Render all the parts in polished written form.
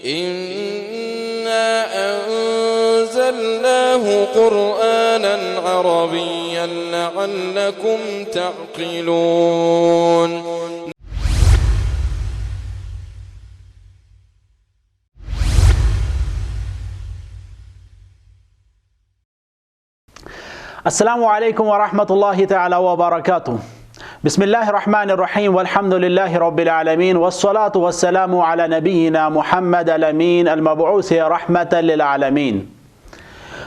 إنا أنزلناه قرآنا عربيا لعلكم تعقلون. السلام علیکم ورحمۃ اللہ تعالی وبرکاتہ. بسم اللہ الرحمن الرحیم والحمد للہ رب العالمین والصلاة والسلام علی نبینا محمد الامین المبعوث رحمة للعالمین.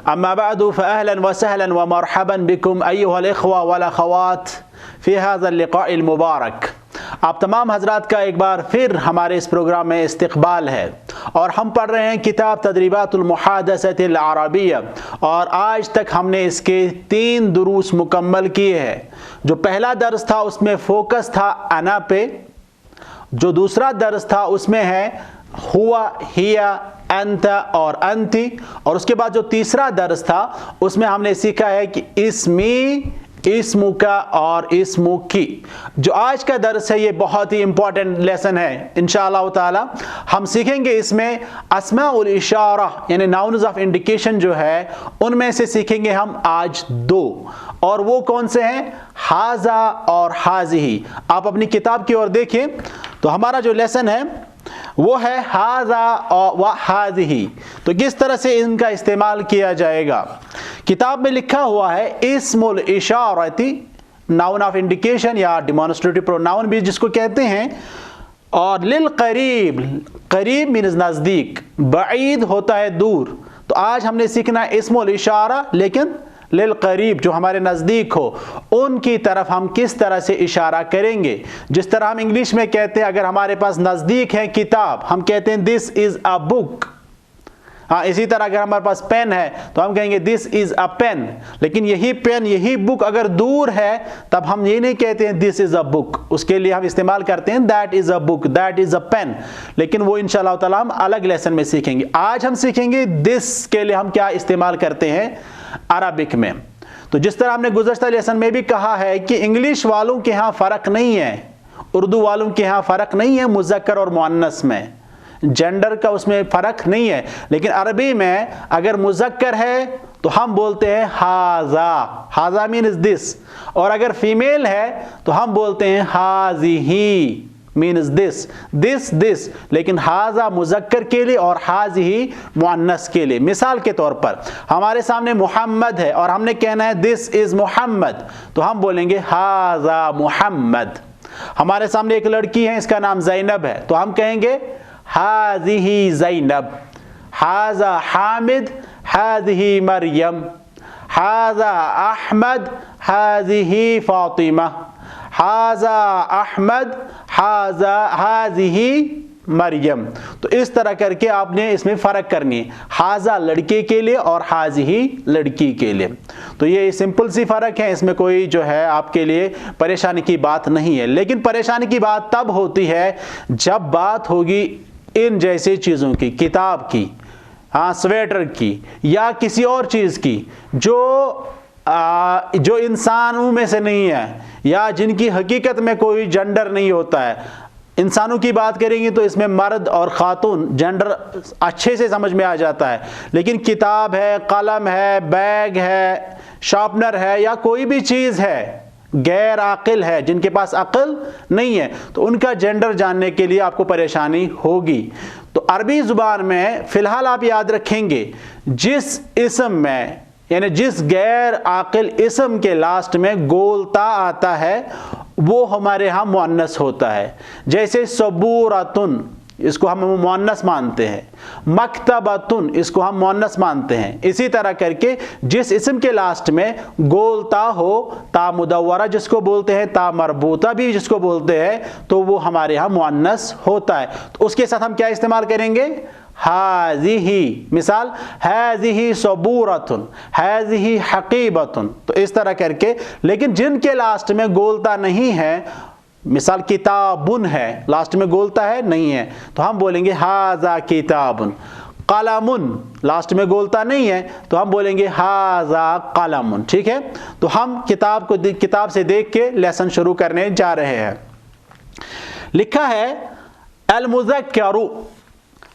اما بعد فاهلا وسهلا ومرحبا بكم ایها الاخوة والاخوات فی هذا اللقاء المبارک. آپ تمام حضرات کا ایک بار پھر ہمارے اس پروگرام میں استقبال ہے اور ہم پڑھ رہے ہیں کتاب تدریبات المحادثۃ العربیہ، اور آج تک ہم نے اس کے 3 دروس مکمل کیے ہیں. جو پہلا درس تھا اس میں فوکس تھا انا پہ، جو دوسرا درس تھا اس میں ہے ہوا، ہیا، انت اور انتی، اور اس کے بعد جو تیسرا درس تھا اس میں ہم نے سیکھا ہے کہ اسمی، اسم کا اور اسم کی. جو آج کا درس ہے یہ بہت ہی امپورٹنٹ لیسن ہے. انشاءاللہ تعالی ہم سیکھیں گے اس میں اسماء الاشارہ یعنی ناؤنز آف انڈیکیشن جو ہے ان میں سے سیکھیں گے ہم آج 2، اور وہ کون سے ہیں؟ ہاذا اور ہاذہ. آپ اپنی کتاب کی اور دیکھیں تو ہمارا جو لیسن ہے وہ ہے ہاذا و ہاذہ. تو کس طرح سے ان کا استعمال کیا جائے گا؟ کتاب میں لکھا ہوا ہے اسم الاشارتی، ناؤن آف انڈیکیشن یا ڈیمانسٹریٹو پروناؤن بھی جس کو کہتے ہیں، اور للقریب، قریب مینز نزدیک، بعید ہوتا ہے دور. تو آج ہم نے سیکھنا ہے اسم الاشارہ لیکن للقریب، جو ہمارے نزدیک ہو ان کی طرف ہم کس طرح سے اشارہ کریں گے. جس طرح ہم انگلش میں کہتے ہیں اگر ہمارے پاس نزدیک ہے کتاب ہم کہتے ہیں دس از اے بک. ہاں، اسی طرح اگر ہمارے پاس پین ہے تو ہم کہیں گے دس از اے پین. لیکن یہی پین، یہی بک اگر دور ہے تب ہم یہ نہیں کہتے ہیں دس از اے بک، اس کے لیے ہم استعمال کرتے ہیں that is a book, that is a pen. لیکن وہ انشاءاللہ تعالی ہم الگ لیسن میں سیکھیں گے. آج ہم سیکھیں گے دس کے لیے ہم کیا استعمال کرتے ہیں عربک میں. تو جس طرح ہم نے گزشتہ لیسن میں بھی کہا ہے کہ انگلش والوں کے ہاں فرق نہیں ہے، اردو والوں کے ہاں فرق نہیں ہے مذکر اور مؤنث میں، جینڈر کا اس میں فرق نہیں ہے. لیکن عربی میں اگر مذکر ہے تو ہم بولتے ہیں ہاذا، ہاذا مینز دس، اور اگر فیمیل ہے تو ہم بولتے ہیں ہاذہ مینز دس، دس دس. لیکن ہاذا مذکر کے لیے اور ہاذہ مؤنث کے لیے. مثال کے طور پر ہمارے سامنے محمد ہے اور ہم نے کہنا ہے دس از محمد، تو ہم بولیں گے ہاذا محمد. ہمارے سامنے ایک لڑکی ہے، اس کا نام زینب ہے، تو ہم کہیں گے ہاذہ زینب. ہاذا حامد، ہاذہ مریم. ہاذا احمد، ہاذہ فاطمہ. ہاذا احمد، ہاذہ مریم. تو اس طرح کر کے آپ نے اس میں فرق کرنی ہے، ہاذا لڑکے کے لیے اور ہاذہ لڑکی کے لیے. تو یہ سمپل سی فرق ہے، اس میں کوئی جو ہے آپ کے لیے پریشانی کی بات نہیں ہے. لیکن پریشانی کی بات تب ہوتی ہے جب بات ہوگی ان جیسی چیزوں کی، کتاب کی، ہاں سویٹر کی یا کسی اور چیز کی جو انسانوں میں سے نہیں ہے یا جن کی حقیقت میں کوئی جنڈر نہیں ہوتا ہے. انسانوں کی بات کریں گے تو اس میں مرد اور خاتون جنڈر اچھے سے سمجھ میں آ جاتا ہے. لیکن کتاب ہے، قلم ہے، بیگ ہے، شارپنر ہے یا کوئی بھی چیز ہے غیر عاقل ہے، جن کے پاس عقل نہیں ہے، تو ان کا جنڈر جاننے کے لیے آپ کو پریشانی ہوگی. تو عربی زبان میں فی الحال آپ یاد رکھیں گے جس اسم میں یعنی جس غیر عاقل اسم کے لاسٹ میں گول تا آتا ہے وہ ہمارے ہاں مؤنث ہوتا ہے. جیسے صبورتن، اس کو ہم مؤنث مانتے ہیں. مکتبتن، اس کو ہم مؤنث مانتے ہیں. اسی طرح کر کے جس اسم کے لاسٹ میں گول تا ہو، تا مدورہ جس کو بولتے ہیں، تا مربوطہ بھی جس کو بولتے ہیں، تو وہ ہمارے ہاں مؤنث ہوتا ہے. تو اس کے ساتھ ہم کیا استعمال کریں گے؟ ہاذہ. مثال ہاذہ صبورۃ، ہاذہ حقیبۃ. تو اس طرح کر کے. لیکن جن کے لاسٹ میں گولتا نہیں ہے، مثال کتابن ہے، لاسٹ میں گولتا ہے نہیں ہے، تو ہم بولیں گے ہاذا کتابن. قلمن، لاسٹ میں گولتا نہیں ہے تو ہم بولیں گے ہاذا قلمن. ٹھیک ہے، تو ہم کتاب سے دیکھ کے لیسن شروع کرنے جا رہے ہیں. لکھا ہے المذکر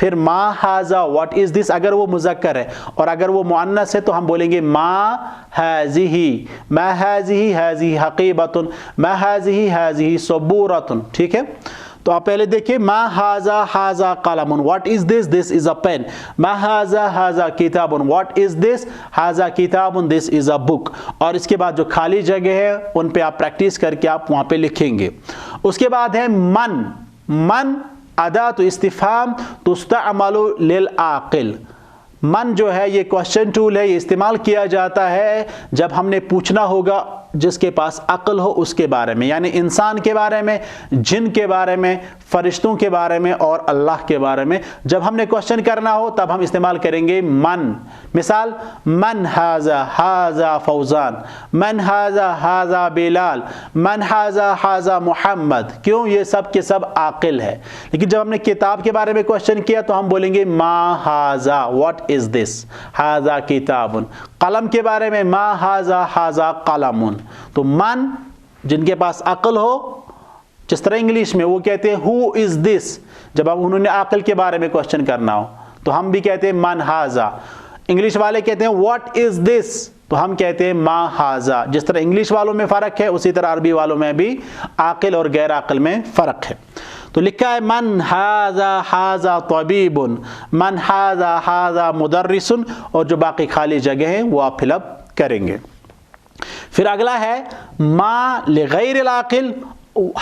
پھر ما ہاذا واٹ از دس اگر وہ مذکر ہے، اور اگر وہ مؤنث ہے تو ہم بولیں گے ما ہاذہ، ما ہاذہ ہاذہ حقیبۃ، ما ہاذہ ہاذہ سبورۃ. ٹھیک ہے، تو آپ پہلے دیکھیں ما ہاذا ہاذا قلم، what is this, this is a pain. ما ہاذا ہاذا کتاب، واٹ از دس، ہاذا کتاب، دس از اے بک. اور اس کے بعد جو خالی جگہ ہے ان پہ آپ پریکٹس کر کے آپ وہاں پہ لکھیں گے. اس کے بعد ہے من. من اداۃ استفہام تستعمل للعاقل. من جو ہے یہ کوشچن ٹول ہے، یہ استعمال کیا جاتا ہے جب ہم نے پوچھنا ہوگا جس کے پاس عقل ہو اس کے بارے میں، یعنی انسان کے بارے میں، جن کے بارے میں، فرشتوں کے بارے میں اور اللہ کے بارے میں. جب ہم نے کوشچن کرنا ہو تب ہم استعمال کریں گے من. مثال من ہاذا ہاذا فوزان، من ہاذا ہاذا بلال، من ہاذا ہاذا محمد. کیوں؟ یہ سب کے سب عاقل ہے. لیکن جب ہم نے کتاب کے بارے میں کوشچن کیا تو ہم بولیں گے ما ہاذا واٹ از دس، ہاذا کتاب. قلم کے بارے میں ما ہاذا ہاذا قلم. تو من جن کے پاس عقل ہو، جس طرح انگلش میں وہ کہتے ہیں ہو از دس، جب انہوں نے عقل کے بارے میں کوشچن کرنا ہو تو ہم بھی کہتے ہیں من ہاذا. انگلش والے کہتے ہیں واٹ از دس تو ہم کہتے ہیں ما ہاذا. جس طرح انگلش والوں میں فرق ہے اسی طرح عربی والوں میں بھی عاقل اور غیر عاقل میں فرق ہے. تو لکھا ہے من ہاذا ہاذا طبیب، من ہاذا ہاذا مدرس، اور جو باقی خالی جگہ ہیں وہ آپ فل اپ کریں گے. پھر اگلا ہے ما لغیر العاقل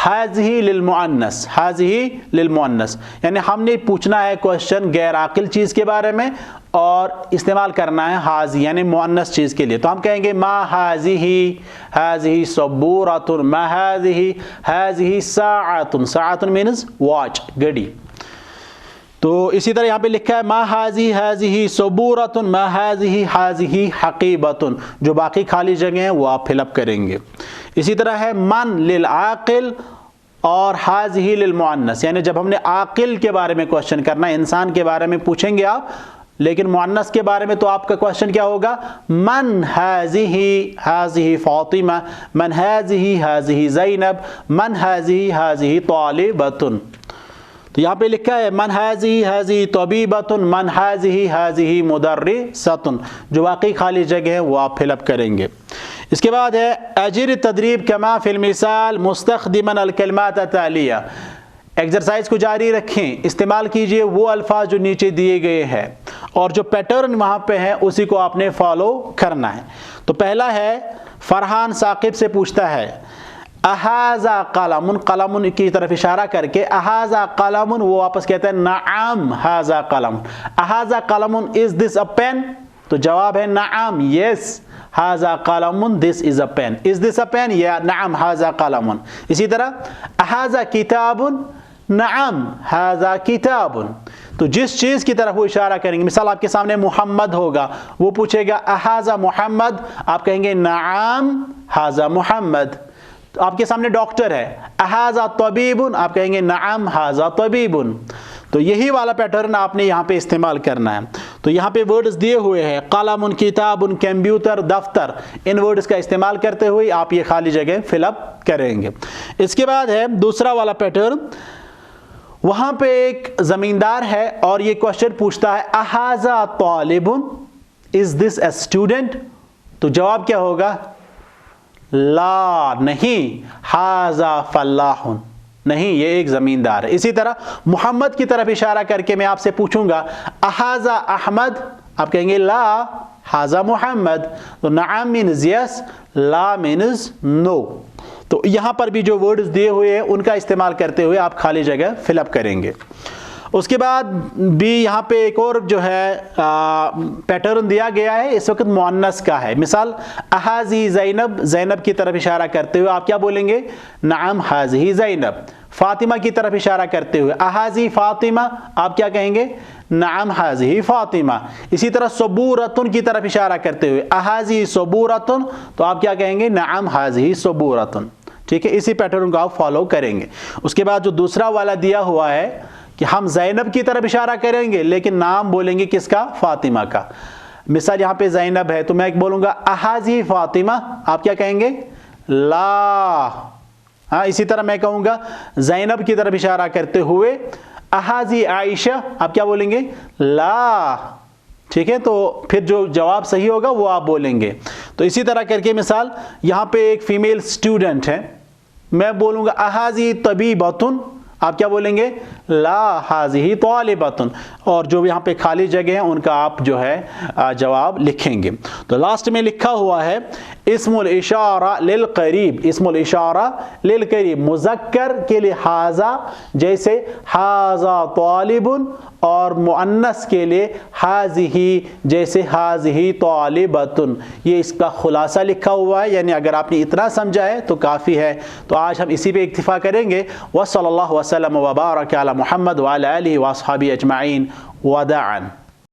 ہاذہ للمؤنث، ہاذہ للمؤنث، یعنی ہم نے پوچھنا ہے کوشچن غیر عاقل چیز کے بارے میں اور استعمال کرنا ہے ہاذہ یعنی مؤنث چیز کے لیے. تو ہم کہیں گے ما ہاذہ ہاذہ سبورۃ، ما ہاذہ ہاذہ ساعۃ، ساعۃ مینز واچ، گھڑی. تو اسی طرح یہاں پہ لکھا ہے ما ہاذہ ہاذہ سبورۃ، ما ہاذہ ہاذہ حقیبۃ. جو باقی خالی جگہ ہیں وہ آپ فل اپ کریں گے. اسی طرح ہے من للعاقل اور ہاذہ للمؤنث، یعنی جب ہم نے عاقل کے بارے میں کوشچن کرنا ہے، انسان کے بارے میں پوچھیں گے آپ، لیکن مؤنث کے بارے میں تو آپ کا کوشچن کیا ہوگا؟ من ہاذہ ہاذہ فاطمہ، من ہاذہ ہاذہ زینب، من ہاذہ ہاذہ طالبۃ. تو یہاں پہ لکھا ہے من ہاذہ ہاذہ طبیبۃ، من ہاذہ ہاذہ مدرسۃ. جو واقعی خالی جگہ ہے وہ آپ فل اپ کریں گے. اس کے بعد ہے اجر تدریب کما فی المثال مستخدما الکلمات التالیہ. ایکسرسائز کو جاری رکھیں، استعمال کیجئے وہ الفاظ جو نیچے دیے گئے ہیں اور جو پیٹرن وہاں پہ ہے اسی کو آپ نے فالو کرنا ہے. تو پہلا ہے فرحان ثاقب سے پوچھتا ہے اہذا قلم، قلم کی طرف اشارہ کر کے اہذا قلم، وہ واپس کہتا ہے نعم ھذا قلم. اہذا قلم از دس اے پین؟ تو جواب ہے نعم، یس ھذا قلم، دس از a pain. Is this a pain? یا نعم ھذا قلم. اسی طرح اہذا کتاب، نعم ھذا کتاب. تو جس چیز کی طرف وہ اشارہ کریں گے، مثال آپ کے سامنے محمد ہوگا، وہ پوچھے گا اہذا محمد، آپ کہیں گے نعم ھذا محمد. آپ کے سامنے ڈاکٹر ہے، اہذا طبیب، آپ کہیں گے نعم ھذا طبیب. تو یہی والا پیٹرن آپ نے یہاں پہ استعمال کرنا ہے. تو یہاں پہ ورڈز دیے ہوئے ہیں قلم، کتاب، کمپیوٹر، دفتر. ان ورڈز کا استعمال کرتے ہوئے آپ یہ خالی جگہ فل اپ کریں گے. اس کے بعد ہے دوسرا والا پیٹرن. وہاں پہ ایک زمیندار ہے اور یہ کوشچن پوچھتا ہے اہذا طالب، از دس اے اسٹوڈنٹ؟ تو جواب کیا ہوگا؟ لا، نہیں، ھذا فلاح، نہیں، یہ ایک زمیندار ہے. اسی طرح محمد کی طرف اشارہ کر کے میں آپ سے پوچھوں گا اھذا احمد، آپ کہیں گے لا ھذا محمد. تو نعم مینز یس، لا مینز نو. تو یہاں پر بھی جو ورڈز دیے ہوئے ہیں ان کا استعمال کرتے ہوئے آپ خالی جگہ فل اپ کریں گے. اس کے بعد بھی یہاں پہ ایک اور جو ہے پیٹرن دیا گیا ہے، اس وقت مؤنث کا ہے. مثال احاذی زینب، زینب کی طرف اشارہ کرتے ہوئے آپ کیا بولیں گے؟ نعم ھذہ زینب. فاطمہ کی طرف اشارہ کرتے ہوئے احاذی فاطمہ، آپ کیا کہیں گے؟ نعم ھذہ فاطمہ. اسی طرح صبورۃ کی طرف اشارہ کرتے ہوئے احاذی صبورۃ، تو آپ کیا کہیں گے؟ نعم ھذہ صبورۃ. ٹھیک ہے، اسی پیٹرن کو آپ فالو کریں گے. اس کے بعد جو دوسرا والا دیا ہوا ہے کہ ہم زینب کی طرف اشارہ کریں گے لیکن نام بولیں گے کس کا؟ فاطمہ کا. مثال یہاں پہ زینب ہے تو میں بولوں گا احاذی فاطمہ، آپ کیا کہیں گے؟ لا. ہاں، اسی طرح میں کہوں گا زینب کی طرف اشارہ کرتے ہوئے احاذی عائشہ آپ کیا بولیں گے؟ لا. ٹھیک ہے، تو پھر جو جواب صحیح ہوگا وہ آپ بولیں گے. تو اسی طرح کر کے مثال یہاں پہ ایک فیمیل اسٹوڈنٹ ہے، میں بولوں گا احاذی طبیبۃ، آپ کیا بولیں گے؟ لا ہاذہ طالبۃ. اور جو یہاں پہ خالی جگہ ہیں ان کا آپ جو ہے جواب لکھیں گے. تو لاسٹ میں لکھا ہوا ہے اسم الاشارہ للقریب، اسم الاشارہ للقریب مذکر کے لیے ھذا، جیسے ھذا طالب، اور مؤنث کے لیے ھذہ جیسے ھذہ طالبۃ. یہ اس کا خلاصہ لکھا ہوا ہے، یعنی اگر آپ نے اتنا سمجھا ہے تو کافی ہے. تو آج ہم اسی پہ اکتفا کریں گے. وصلی اللہ وسلم وبارک علی محمد وعلی آلہ واصحابہ اجمعین وداعا.